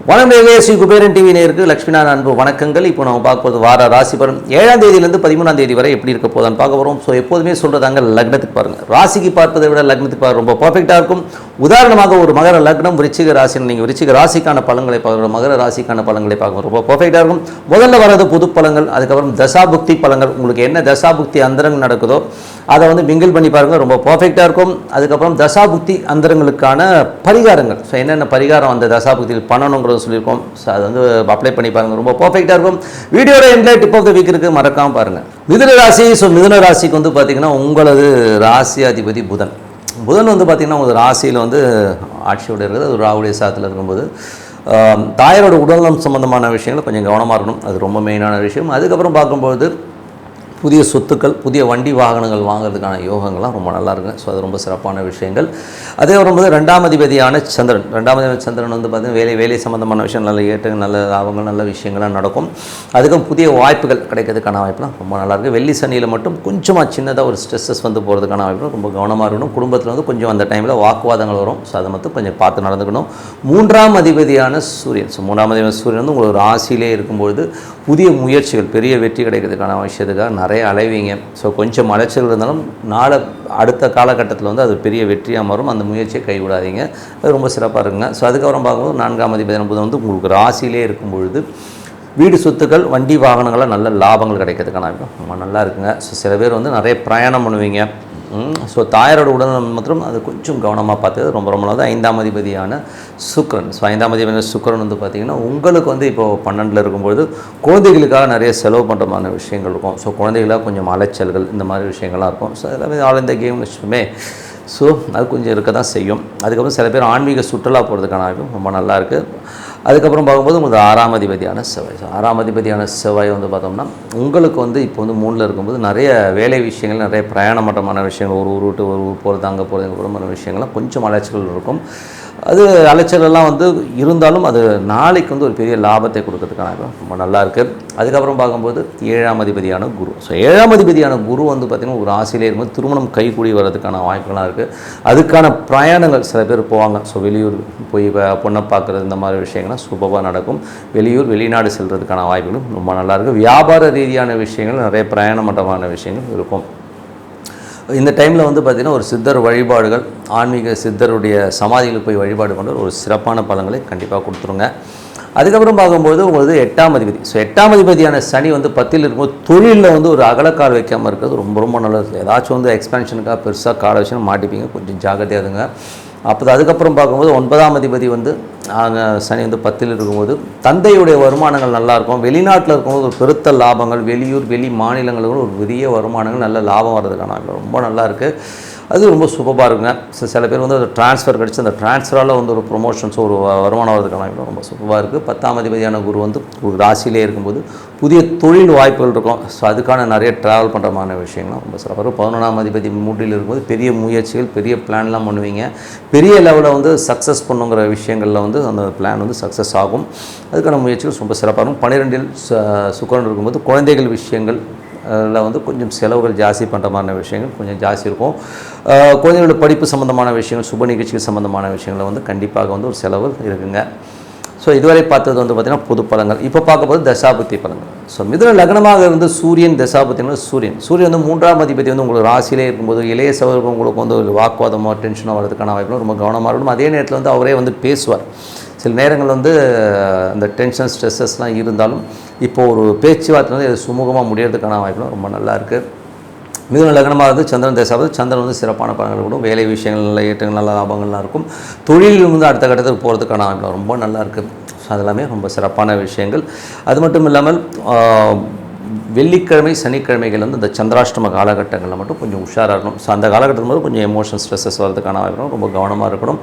வணக்கம் ஸ்ரீ குபேரன் டிவி நேருக்கு லட்சுமிநாத அன்பு வணக்கங்கள். இப்போ நம்ம பார்க்க போகிறது வார ராசி பலன் 7ஆம் தேதியிலிருந்து 13ஆம் தேதி வரை எப்படி இருக்க போதான்னு பார்க்க போகிறோம். ஸோ எப்போதுமே சொல்கிறதாங்க லக்னத்துக்கு பாருங்கள். ராசிக்கு பார்ப்பதை விட லக்னத்துக்கு பாருங்கள் ரொம்ப பர்ஃபெக்டாக இருக்கும். உதாரணமாக ஒரு மகர லக்னம் விருச்சிக ராசின்னு நீங்கள் விருச்சிக ராசிக்கான பலன்களை பார்க்கணும், மகர ராசிக்கான பலன்களை பார்க்கணும் ரொம்ப பர்ஃபெக்டாக இருக்கும். முதல்ல வர்றது பொது பலன்கள், அதுக்கப்புறம் தசாபுக்தி பலன்கள். உங்களுக்கு என்ன தசாபுக்தி அந்தரங்கள் நடக்குதோ அதை வந்து மிங்கிள் பண்ணி பாருங்கள், ரொம்ப பர்ஃபெக்டாக இருக்கும். அதுக்கப்புறம் தசாபுக்தி அந்தரங்களுக்கான பரிகாரங்கள், ஸோ என்னென்ன பரிகாரம் அந்த தசாபுக்தியில் பண்ணணுங்கிறத சொல்லியிருக்கோம். ஸோ அதை வந்து அப்ளை பண்ணி பாருங்கள், ரொம்ப பர்ஃபெக்டாக இருக்கும். வீடியோட எண்டில் டிப் ஆஃப் த வீக் இருக்குது, மறக்காமல் பாருங்கள். மிதுன ராசி. ஸோ மிதுன ராசிக்கு வந்து பார்த்திங்கன்னா உங்களது ராசி அதிபதி புதன். புதன் வந்து பார்த்திங்கன்னா உங்களது ராசியில் வந்து ஆட்சியோடு இருக்குது, அது ராகுடைய சாதத்தில் இருக்கும்போது தாயாரோட உடல்நலம் சம்பந்தமான விஷயங்கள் கொஞ்சம் கவனமாக இருக்கணும், அது ரொம்ப மெயினான விஷயம். அதுக்கப்புறம் பார்க்கும்போது புதிய சொத்துக்கள், புதிய வண்டி வாகனங்கள் வாங்குறதுக்கான யோகங்கள்லாம் ரொம்ப நல்லா இருக்குங்க. ஸோ அது ரொம்ப சிறப்பான விஷயங்கள். அதே வரும்போது 2ஆம் அதிபதியான சந்திரன், 2ஆம் அதிபதி சந்திரன் வந்து பார்த்திங்கன்னா வேலை சம்மந்தமான விஷயம் நல்ல ஏற்றங்கள், நல்ல லாபங்கள், நல்ல விஷயங்கள்லாம் நடக்கும். அதுக்கும் புதிய வாய்ப்புகள் கிடைக்கிறதுக்கான வாய்ப்புலாம் ரொம்ப நல்லாயிருக்கு. வெள்ளி சனியில் மட்டும் கொஞ்சமாக சின்னதாக ஒரு ஸ்ட்ரெஸ்ஸஸ் வந்து போகிறதுக்கான வாய்ப்புலாம் ரொம்ப கவனமாக இருக்கணும். குடும்பத்தில் வந்து கொஞ்சம் அந்த டைமில் வாக்குவாதங்கள் வரும், ஸோ அதை மட்டும் கொஞ்சம் பார்த்து நடந்துக்கணும். 3ஆம் அதிபதியான சூரியன். ஸோ 3ஆம் அதிபதி சூரியன் வந்து உங்களுக்கு ராசியிலே இருக்கும்பொழுது புதிய முயற்சிகள், பெரிய வெற்றி கிடைக்கிறதுக்கான விஷயத்துக்காக நிறைய அலைவீங்க. ஸோ கொஞ்சம் அலைச்சல் இருந்தாலும் அடுத்த காலகட்டத்தில் வந்து அது பெரிய வெற்றியாக மாறும். அந்த முயற்சியை கைவிடாதீங்க, அது ரொம்ப சிறப்பாக இருக்குங்க. ஸோ அதுக்கப்புறம் பார்க்கும்போது 4ஆம் அதிபதி புதன் வந்து உங்களுக்கு ராசியிலே இருக்கும் பொழுது வீடு சொத்துக்கள், வண்டி வாகனங்களில் நல்ல லாபங்கள் கிடைக்கிறதுக்கான ரொம்ப நல்லா இருக்குங்க. ஸோ சில பேர் வந்து நிறைய பிரயாணம் பண்ணுவீங்க. ஸோ தாயாரோட உடல்நலம் மற்றும் அது கொஞ்சம் கவனமாக பார்த்து ரொம்ப ரொம்ப நல்லது. 5ஆம் அதிபதியான சுக்கிரன். ஸோ 5ஆம் அதிபதியான சுக்கிரன் வந்து பார்த்திங்கன்னா உங்களுக்கு வந்து இப்போது 12 இருக்கும்பொழுது குழந்தைகளுக்காக நிறைய செலவு பண்ணுறமான விஷயங்கள் இருக்கும். ஸோ குழந்தைகளாக கொஞ்சம் அலைச்சல்கள் இந்த மாதிரி விஷயங்கள்லாம் இருக்கும். ஸோ எல்லாமே ஆல் இந்த கேம்னு வச்சுமே, ஸோ அது கொஞ்சம் இருக்க தான் செய்யும். அதுக்கப்புறம் சில பேர் ஆன்மீக சுற்றுலா போகிறதுக்கான ரொம்ப நல்லாயிருக்கு. அதுக்கப்புறம் பார்க்கும்போது உங்களுக்கு 6ஆம் அதிபதியான செவ்வாய். ஸோ 6ஆம் அதிபதியான செவ்வாய் வந்து பார்த்தோம்னா உங்களுக்கு வந்து இப்போ வந்து 3ல் இருக்கும்போது நிறைய வேலை விஷயங்கள், நிறைய பிரயாணமட்டமான விஷயங்கள், ஒரு ஊர் விட்டு ஒரு ஊர் போகிறது, அங்கே போகிறது, இங்கே போகிற விஷயங்கள்லாம் கொஞ்சம் அலைச்சல்கள் இருக்கும். அது அலைச்சலெல்லாம் வந்து இருந்தாலும் அது நாளைக்கு வந்து ஒரு பெரிய லாபத்தை கொடுக்கறதுக்கான ரொம்ப நல்லாயிருக்கு. அதுக்கப்புறம் பார்க்கும்போது 7ஆம் அதிபதியான குரு. ஸோ 7ஆம் அதிபதியான குரு வந்து பார்த்திங்கன்னா ஒரு ராசியிலே இருக்கும்போது திருமணம் கைகூடி வர்றதுக்கான வாய்ப்புகள்லாம் இருக்குது. அதுக்கான பிரயாணங்கள் சில பேர் போவாங்க. ஸோ வெளியூர் போய் பொண்ணை பார்க்குறது இந்த மாதிரி விஷயங்கள்லாம் சூப்பராக நடக்கும். வெளியூர் வெளிநாடு செல்கிறதுக்கான வாய்ப்புகளும் ரொம்ப நல்லாயிருக்கு. வியாபார ரீதியான விஷயங்கள், நிறைய பிரயாணமட்டமான விஷயங்கள் இருக்கும். இந்த டைமில் வந்து பார்த்திங்கன்னா ஒரு சித்தர் வழிபாடுகள், ஆன்மீக சித்தருடைய சமாதிகளுக்கு போய் வழிபாடு கொண்டு ஒரு சிறப்பான பலன்களை கண்டிப்பாக கொடுத்துருங்க. அதுக்கப்புறம் பார்க்கும்போது உங்களுக்கு 8ஆம் அதிபதி. ஸோ 8ஆம் அதிபதியான சனி வந்து 10ல் இருக்கும்போது தொழிலில் வந்து ஒரு அகலக்கால் வைக்காமல் இருக்கிறது ரொம்ப ரொம்ப நல்லது. ஏதாச்சும் வந்து எக்ஸ்பென்ஷனுக்காக பெருசாக கால விஷயம் மாட்டிப்பீங்க, கொஞ்சம் ஜாக்கிரதையாக இருங்க. அப்போ அதுக்கப்புறம் பார்க்கும்போது 9ஆம் அதிபதி வந்து சனி வந்து 10ல் இருக்கும்போது தந்தையுடைய வருமானங்கள் நல்லாயிருக்கும். வெளிநாட்டில் இருக்கும்போது ஒரு பெருத்த லாபங்கள், வெளியூர் வெளி மாநிலங்களுக்கு ஒரு பெரிய வருமானங்கள், நல்ல லாபம் வர்றதுக்கான ரொம்ப நல்லாயிருக்கு. அது ரொம்ப சூப்பராக இருக்குங்க. சில பேர் வந்து ஒரு ட்ரான்ஸ்ஃபர் கிடச்சி அந்த ட்ரான்ஸ்ஃபரால் வந்து ஒரு ப்ரொமோஷன்ஸ், ஒரு வருமானம் வரதுக்கான ரொம்ப சூப்பராக இருக்குது. 10ஆம் அதிபதியான குரு வந்து ஒரு ராசியிலே இருக்கும்போது புதிய தொழில் வாய்ப்புகள் இருக்கும். ஸோ அதுக்கான நிறைய ட்ராவல் பண்ணுறமான விஷயங்கள்லாம் ரொம்ப சிறப்பாக இருக்கும். 11ஆம் அதிபதி 3ல் இருக்கும்போது பெரிய முயற்சிகள், பெரிய பிளான்லாம் பண்ணுவீங்க. பெரிய லெவலில் வந்து சக்ஸஸ் பண்ணுங்கிற விஷயங்களில் வந்து அந்த பிளான் வந்து சக்ஸஸ் ஆகும். அதுக்கான முயற்சிகள் ரொம்ப சிறப்பாக இருக்கும். 12ல் சுக்கிரன் இருக்கும்போது குழந்தைகள் விஷயங்கள் வந்து கொஞ்சம் செலவுகள் ஜாஸ்தி பண்ணுற மாதிரி விஷயங்கள் கொஞ்சம் ஜாஸ்தி இருக்கும். குழந்தைகளோட படிப்பு சம்மந்தமான விஷயங்கள், சுப நிகழ்ச்சிகள் சம்மந்தமான விஷயங்களில் வந்து கண்டிப்பாக வந்து ஒரு செலவு இருக்குங்க. ஸோ இதுவரை பார்த்தது வந்து பார்த்திங்கன்னா பொது பலன்கள். இப்போ பார்க்கும்போது தசாபுத்தி பலன்கள். ஸோ மிதுன லக்னமாக இருந்து சூரியன் தசாபுத்தினா சூரியன் வந்து 3ஆம் அதிபதி வந்து உங்களுக்கு ராசியிலே இருக்கும்போது இளைய சகோதரர்கள் உங்களுக்கு வந்து ஒரு வாக்குவாதமோ டென்ஷனோ வரதுக்கான வாய்ப்புகளும் ரொம்ப கவனமாக இருக்கணும். அதே நேரத்தில் வந்து அவரே வந்து பேசுவார். சில நேரங்கள் வந்து அந்த டென்ஷன் ஸ்ட்ரெஸ்ஸஸ்லாம் இருந்தாலும் இப்போது ஒரு பேச்சுவார்த்தை வந்து சுமூகமாக முடியறதுக்கான வாய்ப்புலாம் ரொம்ப நல்லாயிருக்கு. மிதுன லக்னமாக இருந்து சந்திரன் தசாபதி, சந்திரன் வந்து சிறப்பான பலன்கள் கூட, வேலை விஷயங்கள் நல்ல ஏற்றங்கள், நல்ல லாபங்கள்லாம் இருக்கும். தொழில் வந்து அடுத்த கட்டத்துக்கு போகிறதுக்கான வாய்ப்புலாம் ரொம்ப நல்லாயிருக்கு. ஸோ அதெல்லாமே ரொம்ப சிறப்பான விஷயங்கள். அது மட்டும் இல்லாமல் வெள்ளிக்கிழமை சனிக்கிழமைகள் வந்து இந்த சந்திராஷ்டம காலகட்டங்களில் மட்டும் கொஞ்சம் உஷாராக இருக்கணும். ஸோ அந்த காலகட்டத்தில் மட்டும் கொஞ்சம் எமோஷன் ஸ்ட்ரெஸ்ஸஸ் வரதுக்கான வாய்ப்பு ரொம்ப கவனமாக இருக்கணும்.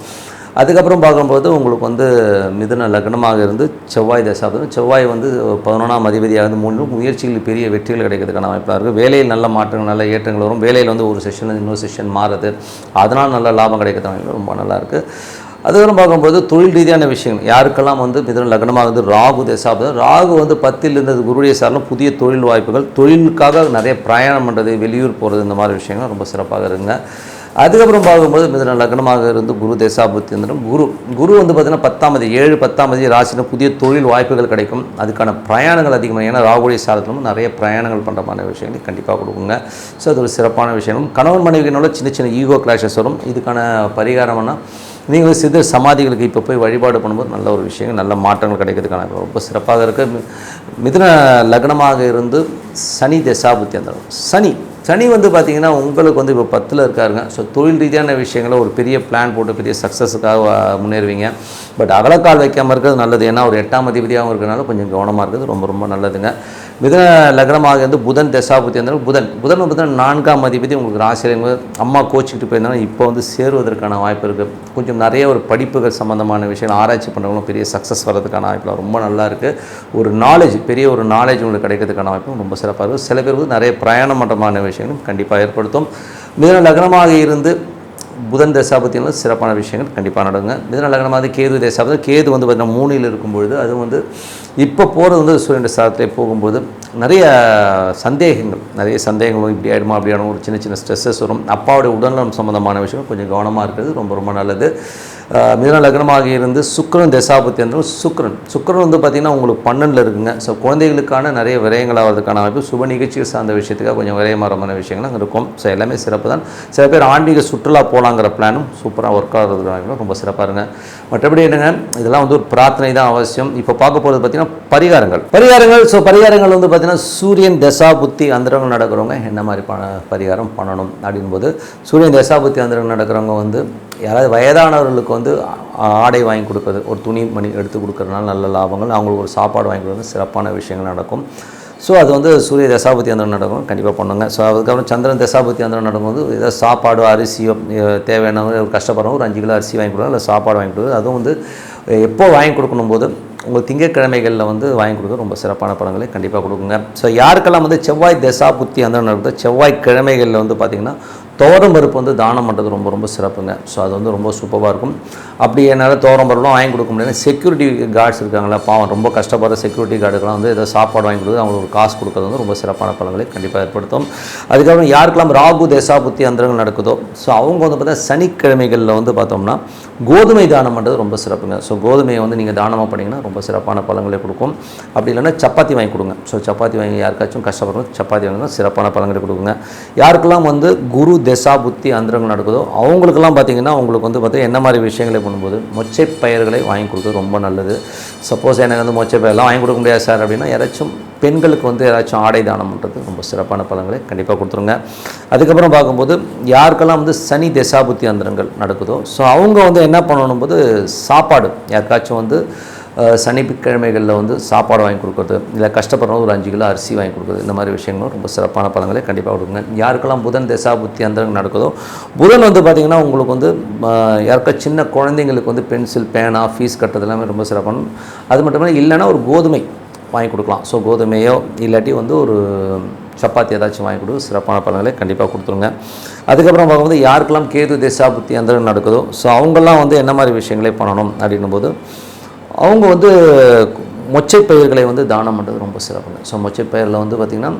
அதுக்கப்புறம் பார்க்கும்போது உங்களுக்கு வந்து மிதுன லக்னமாக இருந்து செவ்வாய் தசாபதி, செவ்வாய் வந்து 11ஆம் அதிபதியாக இருந்து முயற்சிகளில் பெரிய வெற்றிகள் கிடைக்கிறதுக்கான வாய்ப்பாக இருக்குது. வேலையில் நல்ல மாற்றங்கள், நல்ல ஏற்றங்கள் வரும். வேலையில் வந்து ஒரு செஷன் இன்னொரு செஷன் மாறுது, அதனால் நல்ல லாபம் கிடைக்கிறதுக்கான ரொம்ப நல்லாயிருக்கு. அதுக்கப்புறம் பார்க்கும்போது தொழில் ரீதியான விஷயங்கள் யாருக்கெல்லாம் வந்து மிதுன லக்னமாக வந்து ராகு தசாபதி, ராகு வந்து 10ல் இருந்தது குருடைய சார்ந்த புதிய தொழில் வாய்ப்புகள், தொழிலுக்காக நிறைய பிரயாணம் பண்ணுறது, வெளியூர் போகிறது, இந்த மாதிரி விஷயங்கள் ரொம்ப சிறப்பாக இருக்குங்க. அதுக்கப்புறம் பார்க்கும்போது மிதுன லக்னமாக இருந்து குரு தசாபுத்தி வந்துடும். குரு வந்து பார்த்திங்கன்னா 10th ராசியில் புதிய தொழில் வாய்ப்புகள் கிடைக்கும். அதுக்கான பிரயாணங்கள் அதிகமாக, ஏன்னா ராகுடைய சாரத்திலும் நிறைய பிரயாணங்கள் பண்ணுற மாதிரி விஷயங்கள் கண்டிப்பாக கொடுக்குங்க. ஸோ அது ஒரு சிறப்பான விஷயம். கணவன் மனைவியினோட சின்ன சின்ன ஈகோ கிளாஷஸ் வரும். இதுக்கான பரிகாரம்னா நீங்கள் சித்த சமாதிகளுக்கு இப்போ போய் வழிபாடு பண்ணும்போது நல்ல ஒரு விஷயம், நல்ல மாற்றங்கள் கிடைக்கிறதுக்கான ரொம்ப சிறப்பாக இருக்குது. மிதுன லக்னமாக இருந்து சனி தசாபுத்தி வந்துடும். சனி வந்து பார்த்திங்கன்னா உங்களுக்கு வந்து இப்போ 10ல் இருக்காருங்க. ஸோ தொழில் ரீதியான விஷயங்களை ஒரு பெரிய பிளான் போட்டு பெரிய சக்ஸஸுக்காக முன்னேறுவீங்க. பட் அகலக்கால் வைக்காமல் இருக்கிறது நல்லது. ஏன்னா ஒரு 8ஆம் அதிபதியாகவும் இருக்கிறனால கொஞ்சம் கவனமாக இருக்கிறது ரொம்ப ரொம்ப நல்லதுங்க. மிதுன லக்னமாக இருந்து புதன் தசாபுத்தி இருந்தாலும் புதன் வந்து பார்த்திங்கன்னா 4ஆம் அதிபதி உங்களுக்கு ராசியில் அம்மா கோச்சிக்கிட்டு போயிருந்தாலும் இப்போ வந்து சேருவதற்கான வாய்ப்பு இருக்குது. கொஞ்சம் நிறைய ஒரு படிப்புகள் சம்மந்தமான விஷயங்கள் ஆராய்ச்சி பண்ணுறவங்களும் பெரிய சக்ஸஸ் வர்றதுக்கான வாய்ப்புலாம் ரொம்ப நல்லா இருக்குது. ஒரு நாலேஜ், பெரிய ஒரு நாலேஜ் உங்களுக்கு கிடைக்கிறதுக்கான வாய்ப்பும் ரொம்ப சிறப்பாக இருக்குது. சில பேருக்கு நிறைய பிரயாணம் பண்ணுறமான விஷயங்களும் கண்டிப்பாக ஏற்படுத்தும். மிதுன லக்னமாக இருந்து புதன் தசாபத்தியில் சிறப்பான விஷயங்கள் கண்டிப்பாக நடக்குங்க. மிதுன லக்னமாக கேது தசாபதி, கேது வந்து பார்த்திங்கன்னா 3ல் இருக்கும்பொழுது அது வந்து இப்போ போகிறது வந்து சூரியன் சாரத்திலே போகும்போது நிறைய சந்தேகங்கள் இப்படி ஆகிடுமா அப்படி ஆகிடும், ஒரு சின்ன சின்ன ஸ்ட்ரெஸ்ஸஸ் வரும். அப்பாவுடைய உடல்நலம் சம்மந்தமான விஷயம் கொஞ்சம் கவனமாக இருக்கிறது ரொம்ப ரொம்ப நல்லது. மிதுன லக்னமாக இருந்து சுக்கிரன் தசாபத்தி வந்து சுக்கிரன் வந்து பார்த்திங்கன்னா உங்களுக்கு 12ல் இருக்குங்க. ஸோ குழந்தைகளுக்கான நிறைய விரயங்கள் ஆகிறதுக்கான வாய்ப்பு, சுப நிகழ்ச்சிகள் சார்ந்த விஷயத்துக்காக கொஞ்சம் விரயமாரமான விஷயங்கள் இருக்கும். ஸோ எல்லாமே சிறப்பு தான். சில பேர் ஆன்மீக சுற்றுலா போகலாங்கிற பிளானும் சூப்பராக ஒர்க் ஆகிறதுக்கான ரொம்ப சிறப்பாக இருங்க. மற்றபடி என்னங்க, இதெல்லாம் வந்து ஒரு பிரார்த்தனை தான் அவசியம். இப்போ பார்க்க போகிறது பார்த்திங்கன்னா பரிகாரங்கள். ஸோ பரிகாரங்கள் வந்து பார்த்திங்கன்னா சூரியன் தசாபுத்தி அந்தரங்கள் நடக்கிறவங்க என்ன மாதிரி பரிகாரம் பண்ணணும் அப்படின்போது, சூரியன் தசாபுத்தி அந்தரங்கள் நடக்கிறவங்க வந்து யாராவது வயதானவர்களுக்கு வந்து ஆடை வாங்கி கொடுக்குறது, ஒரு துணி மணி எடுத்து கொடுக்குறதுனால நல்ல லாபங்கள், அவங்களுக்கு ஒரு சாப்பாடு வாங்கி கொடுக்குறது சிறப்பான விஷயங்கள் நடக்கும். ஸோ அது வந்து சூரிய தசாபுத்தி அந்தரம் நடக்கும், கண்டிப்பாக பண்ணுங்க. ஸோ அதுக்கப்புறம் சந்திரன் தசாபுத்தி அந்தரம் நடக்கும்போது ஏதாவது சாப்பாடோ அரிசியோ தேவையானவங்க ஒரு கஷ்டப்படுறவங்க ஒரு 5 கிலோ அரிசி வாங்கி கொடுக்குறது, இல்லை சாப்பாடு வாங்கி கொடுக்குறது. அதுவும் வந்து எப்போ வாங்கி கொடுக்கணும் போது உங்கள் திங்கட்கிழமைகளில் வந்து வாங்கி கொடுக்க ரொம்ப சிறப்பான பலன்களை கண்டிப்பாக கொடுக்குங்க. ஸோ யாருக்கெல்லாம் வந்து செவ்வாய் தசாபுத்தி அந்தரம் நடக்குது, செவ்வாய்க்கிழமைகளில் வந்து பார்த்திங்கன்னா தோரம் பருப்பு வந்து தானம் பண்ணுறது ரொம்ப ரொம்ப சிறப்புங்க. ஸோ அது வந்து ரொம்ப சூப்பராக இருக்கும். அப்படி என்னால் தோரம் பருப்புலாம் வாங்கி கொடுக்க முடியாது. செக்யூரிட்டி கார்ட்ஸ் இருக்காங்களா, பாவம் ரொம்ப கஷ்டப்படுற செக்யூரிட்டி கார்டுக்கெலாம் வந்து ஏதாவது சாப்பாடு வாங்கி கொடுக்குறது, அவங்களுக்கு ஒரு காசு கொடுக்குறது வந்து ரொம்ப சிறப்பான பலன்களை கண்டிப்பாக ஏற்படுத்தும். அதுக்கப்புறம் யாருக்கெல்லாம் ராகு தசாபுத்தி அந்தரங்கள் நடக்குதோ, ஸோ அவங்க வந்து பார்த்தா சனிக்கிழமைகளில் வந்து பார்த்தோம்னா கோதுமை தானம் பண்ணுறது ரொம்ப சிறப்புங்க. ஸோ கோதுமையை வந்து நீங்கள் தானமாக பண்ணிங்கன்னா ரொம்ப சிறப்பான பலன்களை கொடுக்கும். அப்படி இல்லைன்னா சப்பாத்தி வாங்கி கொடுங்க. ஸோ சப்பாத்தி வாங்கி யாருக்காச்சும் கஷ்டப்படுறோம் சப்பாத்தி வாங்கினா சிறப்பான பலன்களை கொடுக்குங்க. யாருக்கெல்லாம் வந்து குரு தசாபுத்தி அந்தரங்கள் நடக்குதோ அவங்களுக்கெல்லாம் பார்த்திங்கன்னா உங்களுக்கு வந்து பார்த்தீங்கன்னா என்ன மாதிரி விஷயங்களை பண்ணும்போது மொச்சை பயிர்களை வாங்கி கொடுக்குறது ரொம்ப நல்லது. சப்போஸ் எனக்கு வந்து மொச்சை பயிரெலாம் வாங்கி கொடுக்க முடியாது சார் அப்படின்னா யாராச்சும் பெண்களுக்கு வந்து யாராச்சும் ஆடை தானம் பண்ணுறது ரொம்ப சிறப்பான பலன்களை கண்டிப்பாக கொடுத்துருங்க. அதுக்கப்புறம் பார்க்கும்போது யாருக்கெல்லாம் வந்து சனி தசாபுத்தி அந்தரங்கள் நடக்குதோ, ஸோ அவங்க வந்து என்ன பண்ணணும் போது சாப்பாடு யாருக்காச்சும் வந்து சனிக்கிழமைகளில் வந்து சாப்பாடு வாங்கி கொடுக்குறது, இல்லை கஷ்டப்படுறவங்க ஒரு 5 கிலோ அரிசி வாங்கி கொடுக்குறது, இந்த மாதிரி விஷயங்களும் ரொம்ப சிறப்பான பலன்களை கண்டிப்பாக கொடுக்குங்க. யாருக்கெல்லாம் புதன் தசாபுத்தி அந்தரங்கள் நடக்குதோ, புதன் வந்து பார்த்திங்கன்னா உங்களுக்கு வந்து யாருக்கா சின்ன குழந்தைங்களுக்கு வந்து பென்சில் பேனா ஃபீஸ் கட்டுறது எல்லாமே ரொம்ப சிறப்பான. அது மட்டும் இல்லைன்னா ஒரு கோதுமை வாங்கி கொடுக்கலாம். ஸோ கோதுமையோ இல்லாட்டி வந்து ஒரு சப்பாத்தி ஏதாச்சும் வாங்கி கொடுத்து சிறப்பான பலன்களை கண்டிப்பாக கொடுத்துருங்க. அதுக்கப்புறம் பார்க்கும்போது யாருக்கெல்லாம் கேது தசாபுத்தி அந்தரங்கள் நடக்குதோ, ஸோ அவங்கெல்லாம் வந்து என்ன மாதிரி விஷயங்களே பண்ணணும் அப்படின்னும் போது அவங்க வந்து மொச்சை பயிர்களை வந்து தானம் பண்ணுறது ரொம்ப சிறப்புங்க. ஸோ மொச்சை பயிரில் வந்து பார்த்திங்கன்னா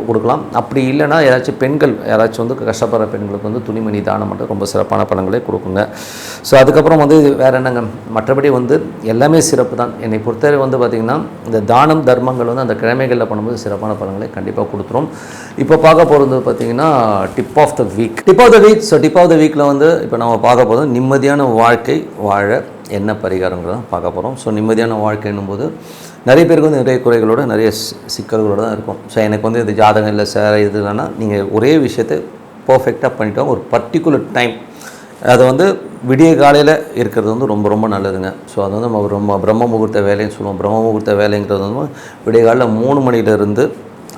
கொடுக்கலாம். அப்படி இல்லைனா யாராச்சும் பெண்கள் யாராச்சும் வந்து கஷ்டப்படுற பெண்களுக்கு வந்து துணிமணி தானம் பண்ணுறது ரொம்ப சிறப்பான பலன்களை கொடுக்குங்க. ஸோ அதுக்கப்புறம் வந்து வேறு என்னங்க, மற்றபடி வந்து எல்லாமே சிறப்பு தான். என்னை பொறுத்தவரை வந்து பார்த்திங்கன்னா இந்த தானம் தர்மங்கள் வந்து அந்த கிழமைகளில் பண்ணும்போது சிறப்பான பலன்களை கண்டிப்பாக கொடுத்துரும். இப்போ பார்க்க போகிறது பார்த்திங்கன்னா tip of the week. So tip of the வீக்கில் வந்து இப்போ நம்ம பார்க்க போகிறது நிம்மதியான வாழ்க்கை வாழ என்ன பரிகாரங்கிறத பார்க்க போகிறோம். ஸோ நிம்மதியான வாழ்க்கைன்னும் போது நிறைய பேருக்கு வந்து நிறைய குறைகளோட நிறைய சிக்கல்களோடு தான் இருக்கும். ஸோ எனக்கு வந்து இது ஜாதகம் இல்லை சார் இது இல்லைன்னா நீங்கள் ஒரே விஷயத்தை பர்ஃபெக்டாக பண்ணிவிட்டோம். ஒரு பர்டிகுலர் டைம் அதை வந்து விடிய காலையில் இருக்கிறது வந்து ரொம்ப ரொம்ப நல்லதுங்க. ஸோ அது வந்து நம்ம ரொம்ப பிரம்ம முகூர்த்த வேலைன்னு சொல்லுவோம். பிரம்ம முகூர்த்த வேலைங்கிறது வந்து விடிய காலையில் 3 மணிலேருந்து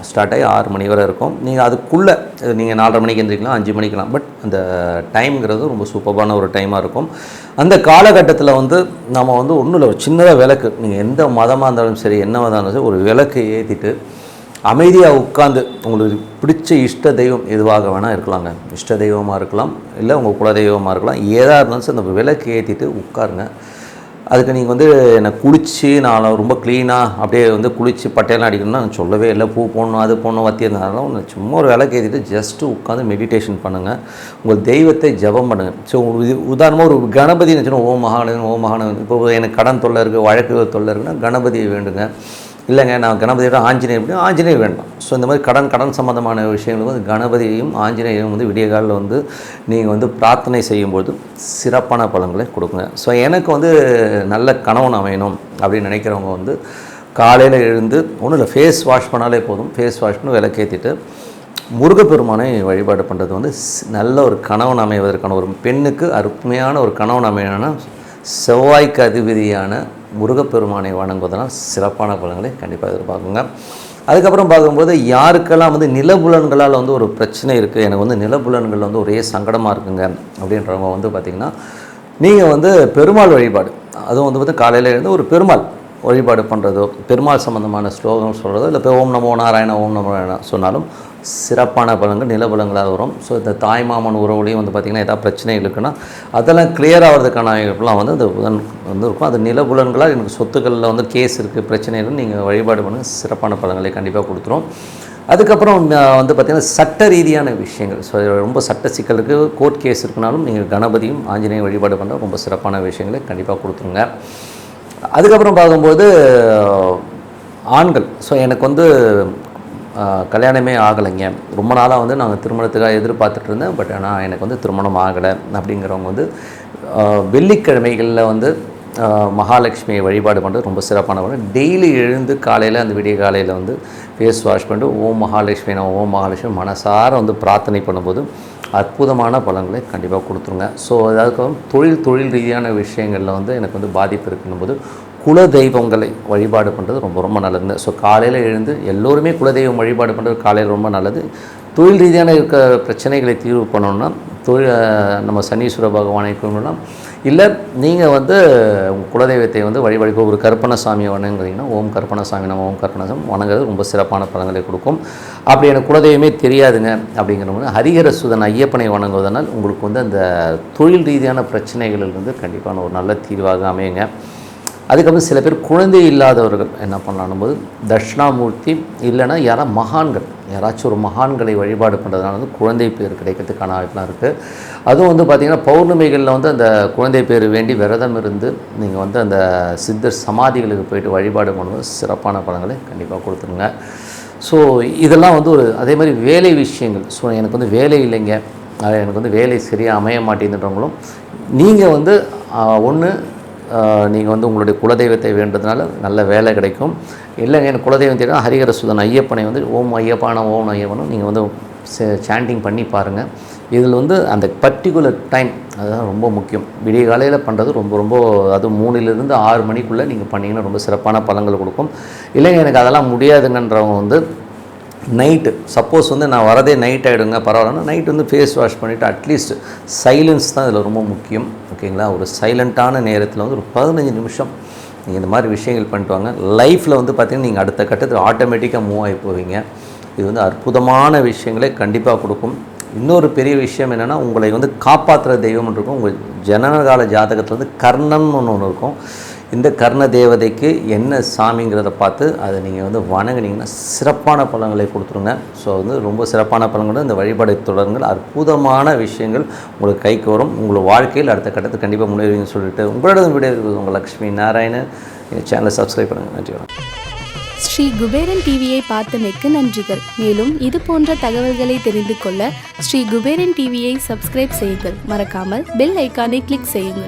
ஸ்டார்ட் ஆகி 6 மணி வரை இருக்கும். நீங்கள் அதுக்குள்ளே நீங்கள் 4:30 மணிக்கு எழுந்திரிக்கலாம், 5 மணிக்கலாம். பட் அந்த டைம்ங்கிறது ரொம்ப சூப்பரான ஒரு டைமாக இருக்கும். அந்த காலகட்டத்தில் வந்து நம்ம வந்து ஒன்றும் இல்லை, ஒரு சின்னதாக விளக்கு, நீங்கள் எந்த மதமாக இருந்தாலும் சரி என்ன மதம் இருந்தாலும் சரி ஒரு விளக்கு ஏற்றிட்டு அமைதியாக உட்காந்து உங்களுக்கு பிடிச்ச இஷ்ட தெய்வம் எதுவாக வேணால் இருக்கலாங்க. இஷ்ட தெய்வமாக இருக்கலாம், இல்லை உங்கள் குலதெய்வமாக இருக்கலாம், ஏதாக இருந்தாலும் சரி அந்த விளக்கு ஏற்றிட்டு உட்காருங்க. அதுக்கு நீங்கள் வந்து என்னை குளித்து நான் ரொம்ப க்ளீனாக அப்படியே வந்து குளித்து பட்டையெல்லாம் அடிக்கணும்னா நான் சொல்லவே இல்லை. பூ போடணும், அது போடணும், வத்தி இருந்தாலும் ஒன்று சும்மா ஒரு விளக்கு ஏற்றிட்டு ஜஸ்ட்டு உட்காந்து மெடிடேஷன் பண்ணுங்கள். உங்கள் தெய்வத்தை ஜெபம் பண்ணுங்கள். ஸோ உதாரணமாக ஒரு கணபதினு வச்சுன்னா ஓம் மகாலன் ஓம் மகாலன். இப்போ எனக்கு கடன் தொல்லை இருக்குது, வழக்கு தொல்லை இருக்குன்னா கணபதியை வேண்டுங்க. இல்லைங்க நான் கணபதியோட ஆஞ்சநேயர் வேண்டாம். ஸோ இந்த மாதிரி கடன் சம்மந்தமான விஷயங்களுக்கு வந்து கணபதியையும் ஆஞ்சநேயரையும் வந்து விடிய காலில் வந்து நீங்கள் வந்து பிரார்த்தனை செய்யும்போது சிறப்பான பலன்களை கொடுக்குங்க. ஸோ எனக்கு வந்து நல்ல கணவன் அமையணும் அப்படின்னு நினைக்கிறவங்க வந்து காலையில் எழுந்து ஒன்றும் இல்லை, ஃபேஸ் வாஷ் பண்ணாலே போதும். ஃபேஸ் வாஷ் பண்ணி விளக்கேற்றிட்டு முருகப்பெருமானை வழிபாடு பண்ணுறது வந்து நல்ல ஒரு கணவன் அமைவதற்கான, ஒரு பெண்ணுக்கு அருமையான ஒரு கணவன் அமையணும்னா செவ்வாய்க்கு அதிபதியான முருகப்பெருமானை வணங்குவதனால் சிறப்பான பலன்களை கண்டிப்பாக எதிர்பார்க்குங்க. அதுக்கப்புறம் பார்க்கும்போது யாருக்கெல்லாம் வந்து நிலபுலன்களால் வந்து ஒரு பிரச்சனை இருக்குது, எனக்கு வந்து நிலபுலன்கள் வந்து ஒரே சங்கடமாக இருக்குங்க அப்படின்றவங்க வந்து பார்த்திங்கன்னா நீங்கள் வந்து பெருமாள் வழிபாடு, அதுவும் வந்து பார்த்து காலையில் எழுந்து ஒரு பெருமாள் வழிபாடு பண்ணுறதோ, பெருமாள் சம்மந்தமான ஸ்லோகம் சொல்கிறதோ, இல்லை இப்போ ஓம் நமோ நாராயண ஓம் நமோ நாராயண சொன்னாலும் சிறப்பான பலன்கள் நிலபலங்களாக வரும். ஸோ இந்த தாய்மாமன் உறவுலையும் வந்து பார்த்திங்கன்னா ஏதாவது பிரச்சனைகள் இருக்குன்னா அதெல்லாம் கிளியர் ஆகிறதுக்கான வாய்ப்புலாம் வந்து அந்த புதன் வந்து இருக்கும். அது நிலபுலன்களாக எனக்கு சொத்துக்களில் வந்து கேஸ் இருக்குது, பிரச்சனை இருக்குன்னு நீங்கள் வழிபாடு பண்ணுங்கள், சிறப்பான பலன்களை கண்டிப்பாக கொடுத்துரும். அதுக்கப்புறம் வந்து பார்த்திங்கன்னா சட்ட ரீதியான விஷயங்கள், ஸோ ரொம்ப சட்ட சிக்கல் இருக்குது, கோர்ட் கேஸ் இருக்குனாலும் நீங்கள் கணபதியும் ஆஞ்சநேயம் வழிபாடு பண்ண ரொம்ப சிறப்பான விஷயங்களை கண்டிப்பாக கொடுத்துருங்க. அதுக்கப்புறம் பார்க்கும்போது ஆண்கள், ஸோ எனக்கு வந்து கல்யாணமே ஆகலைங்க, ரொம்ப நாளாக வந்து நாங்கள் திருமணத்துக்காக எதிர்பார்த்துட்டு இருந்தேன், பட் ஆனால் எனக்கு வந்து திருமணம் ஆகலை அப்படிங்கிறவங்க வந்து வெள்ளிக்கிழமைகளில் வந்து மகாலட்சுமியை வழிபாடு பண்ணுறது ரொம்ப சிறப்பான. டெய்லி எழுந்து காலையில் அந்த விடிய காலையில் வந்து ஃபேஸ் வாஷ் பண்ணிட்டு ஓம் மகாலட்சுமி நான் ஓம் மகாலட்சுமி மனசார வந்து பிரார்த்தனை பண்ணும்போது அற்புதமான பலன்களை கண்டிப்பாக கொடுத்துருங்க. ஸோ அதுக்கப்புறம் தொழில் ரீதியான விஷயங்களில் வந்து எனக்கு வந்து பாதிப்பு இருக்கும்போது குல தெய்வங்களை வழிபாடு பண்ணுறது ரொம்ப ரொம்ப நல்லதுங்க. ஸோ காலையில் எழுந்து எல்லோருமே குலதெய்வம் வழிபாடு பண்ணுறது காலையில் ரொம்ப நல்லது. தொழில் ரீதியான இருக்க பிரச்சனைகளை தீர்வு பண்ணணுன்னா நம்ம சனீஸ்வர பகவானை கும்பிடணும். இல்லை நீங்கள் வந்து உங்கள் குலதெய்வத்தை வந்து வழிபாடு ஒரு கருப்பணசாமியை வணங்குறீங்கன்னா ஓம் கருப்பணசாமி நம்ம ஓம் கருப்பணசாமி வணங்குறது ரொம்ப சிறப்பான பலன்களை கொடுக்கும். அப்படி எனக்கு குலதெய்வமே தெரியாதுங்க அப்படிங்கிறவங்க ஹரிஹர சுதன் ஐயப்பனை வணங்குவதனால் உங்களுக்கு வந்து அந்த தொழில் ரீதியான பிரச்சனைகளிலிருந்து கண்டிப்பான ஒரு நல்ல தீர்வாக அமையுங்க. அதுக்கப்புறம் சில பேர் குழந்தை இல்லாதவர்கள் என்ன பண்ணலான்னும் போது தட்சிணாமூர்த்தி இல்லைன்னா யாராச்சும் ஒரு மகான்களை வழிபாடு பண்ணுறதுனால வந்து குழந்தை பேர் கிடைக்கிறதுக்கான வாய்ப்புலாம் இருக்குது. அதுவும் வந்து பார்த்திங்கன்னா பௌர்ணமிகளில் வந்து அந்த குழந்தை பேர் வேண்டி விரதம் இருந்து நீங்கள் வந்து அந்த சித்தர் சமாதிகளுக்கு போயிட்டு வழிபாடு பண்ணும்போது சிறப்பான பலன்களை கண்டிப்பாக கொடுத்துருங்க. ஸோ இதெல்லாம் வந்து ஒரு அதே மாதிரி வேலை விஷயங்கள், ஸோ எனக்கு வந்து வேலை இல்லைங்க, எனக்கு வந்து வேலை சரியாக அமைய மாட்டேங்குதுன்றவங்களும் நீங்கள் வந்து ஒன்று நீங்கள் வந்து உங்களுடைய குலதெய்வத்தை வேண்டதுனால நல்ல வேலை கிடைக்கும். இல்லைங்க எனக்கு குலதெய்வம் தெரியும் ஹரிஹர சுதன் ஐயப்பனை வந்து ஓம் ஐயப்பான ஓம் ஐயப்பனும் நீங்கள் வந்து சாண்டிங் பண்ணி பாருங்கள். இதில் வந்து அந்த பர்டிகுலர் டைம் அதுதான் ரொம்ப முக்கியம். விடிய காலையில் பண்ணுறது ரொம்ப அது 3லிருந்து 6 மணிக்குள்ளே நீங்கள் பண்ணிங்கன்னா ரொம்ப சிறப்பான பலன்கள் கொடுக்கும். இல்லைங்க எனக்கு அதெல்லாம் முடியாதுங்கன்றவங்க வந்து நைட்டு சப்போஸ் வந்து நான் வரதே நைட் ஆகிடுங்க பரவாயில்லன்னா நைட் வந்து ஃபேஸ் வாஷ் பண்ணிவிட்டு அட்லீஸ்ட் சைலன்ஸ் தான் இதில் ரொம்ப முக்கியம். ஓகேங்களா, ஒரு சைலண்ட்டான நேரத்தில் வந்து ஒரு 15 நிமிஷம் நீங்கள் இந்த மாதிரி விஷயங்கள் பண்ணிட்டு வாங்க. லைஃப்பில் வந்து பார்த்திங்கன்னா நீங்கள் அடுத்த கட்டத்தில் ஆட்டோமேட்டிக்காக மூவ் ஆகி போவீங்க. இது வந்து அற்புதமான விஷயங்களை கண்டிப்பாக கொடுக்கும். இன்னொரு பெரிய விஷயம் என்னென்னா உங்களை வந்து காப்பாற்றுற தெய்வம் இருக்கும். உங்கள் ஜனனகால ஜாதகத்தில் வந்து கர்ணன் ஒன்று இருக்கும். இந்த கர்ண தேவதைக்கு என்ன சாமிங்கிறத பார்த்து அதை நீங்கள் வந்து வணங்கினீங்கன்னா சிறப்பான பலன்களை கொடுத்துருங்க. ஸோ வந்து ரொம்ப சிறப்பான பலன்கள் இந்த வழிபாடு தொடருங்கள். அற்புதமான விஷயங்கள் உங்களுக்கு கைக்கு வரும். உங்கள் வாழ்க்கையில் அடுத்த கட்டத்துக்கு கண்டிப்பாக முன்னேறுவீங்கன்னு சொல்லிட்டு உங்களிடம் விட இருக்குது உங்கள் லக்ஷ்மி நாராயணன். எங்கள் சேனலை சப்ஸ்கிரைப் பண்ணுங்கள். நன்றி. ஸ்ரீ குபேரன் டிவியை பார்த்தமைக்கு நன்றிகள். மேலும் இது போன்ற தகவல்களை தெரிந்து கொள்ள ஸ்ரீ குபேரன் டிவியை சப்ஸ்கிரைப் செய்யுங்கள். மறக்காமல் பெல் ஐக்கானை கிளிக் செய்யுங்கள்.